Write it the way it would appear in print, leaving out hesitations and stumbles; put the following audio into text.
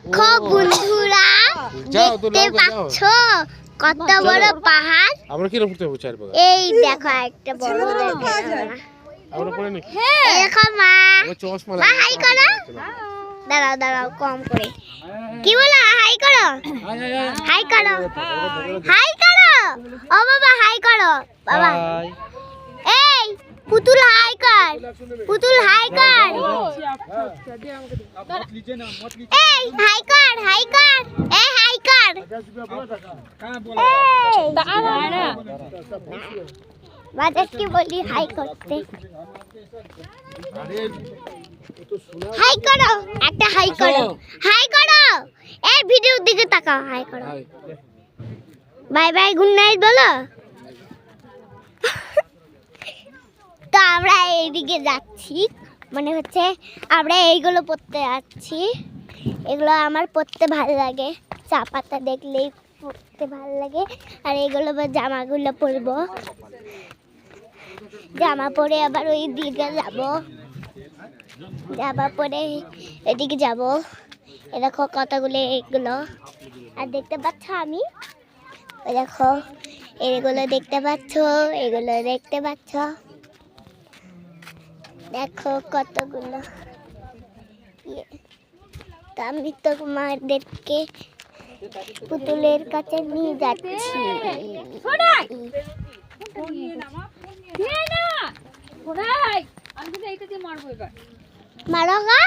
দেখো বন্ধুরা, দেখতে পাচ্ছ কত বড় পাহাড়। আমরা কি রকম উঠতে চাই বাবা? এই দেখো একটা বড় আমরা পড়ে নাকি? দেখো মা, ও চশমা মা হাই করো। দাঁড়াও দাঁড়াও কম করে। কি বলো? হাই করো, হাই করো, হাই করো। ও বাবা হাই করো বাবা। এই পুতুল হাই কর, পুতুল হাই কর। এই হাই কর, হাই কর, এই হাই কর। বাজারকে বলি হাই করতে। হাই করো, একটা হাই করো, হাই করো। এই ভিডিওর দিকে তাকাও, হাই করো। বাই বাই, গুড নাইট বলো। তো আমরা এইদিকে যাচ্ছি, মনে হচ্ছে আমরা এইগুলো পড়তে যাচ্ছি। এগুলো আমার পড়তে ভালো লাগে, চা পাতা দেখলেই পড়তে ভালো লাগে। আর এগুলো জামাগুলো পরবো, জামা পরে আবার ওই দিকে যাব, জামা পরে এদিকে যাব। এ দেখো কতগুলো এগুলো। আর দেখতে পাচ্ছ আমি, ওই দেখো এগুলো দেখতে পাচ্ছ, এগুলো দেখতে পাচ্ছ। দেখো কতগুলো। তো আমি তো তোমাদেরকে পুতুলের কাছে নিয়ে যাচ্ছি। মারো গা।